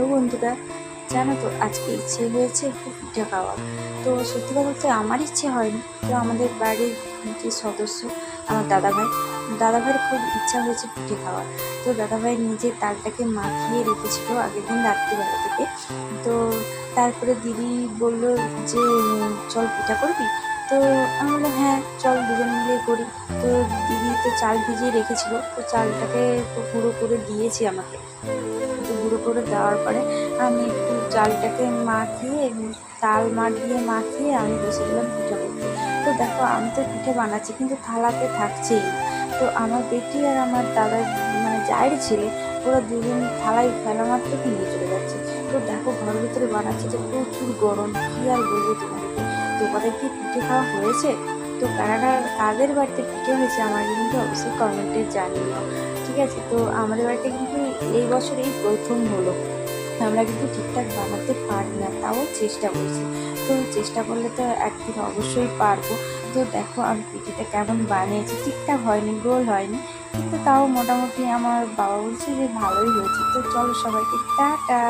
Hello বন্ধুরা, জানো তো আজকে ইচ্ছে হয়েছে একটু পিঠে খাওয়ার। তো সত্যি কথা বলতে আমার ইচ্ছে হয়নি, তো আমাদের বাড়ির যে সদস্য আমার দাদাভাইয়ের খুব ইচ্ছা হয়েছে পিঠে খাওয়ার। তো দাদাভাই নিজে তালটাকে মাখিয়ে রেখেছিল আগের দিন রাত্রিবেলা থেকে। তো তারপরে দিদি বলল যে চল পিঠা করবি। তো আমি বললাম হ্যাঁ চল দুজন মিলে করি। তো দিদি তো চাল ভিজিয়ে রেখেছিল, তো চালটাকে তো গুঁড়ো করে দিয়েছি আমাকে। তো গুঁড়ো করে দেওয়ার পরে আমি একটু চালটাকে মাখিয়ে তাল দিয়ে মাখিয়ে আমি বসে গেলাম পিঠা করতে। তো দেখো আমি তো পিঠে বানাচ্ছি কিন্তু থালাতে থাকছেই না। তো আমার বেটি আর আমার দাদার মানে জায়ের ছেলে, ওরা দুজন থালায় ফেলা মাত্র নিয়ে চলে যাচ্ছে। তো দেখো ঘরের ভিতরে বানাচ্ছে যে প্রচুর গরম, কী আর বলবো তোমাদেরকে। তোমাদের কি পিঠে খাওয়া হয়েছে? তো কাদের বাড়িতে পিঠে হয়েছে আমার কিন্তু অবশ্যই কমেন্টে জানিও। ঠিক আছে, তো আমাদের বাড়িতে কিন্তু এই বছর এই প্রথম হলো। আমরা কিন্তু ঠিকঠাক বানাতে পারি না, তাও চেষ্টা করছি। তো চেষ্টা করলে তো একদিন অবশ্যই পারবো। তো দেখো আমি পিঠেটা কেমন বানিয়েছি, ঠিকঠাক হয়নি, গোল হয়নি, কিন্তু তাও মোটামুটি আমার বাবা বলছে যে ভালোই হয়েছে। তো চলো সবাইকে টাটা।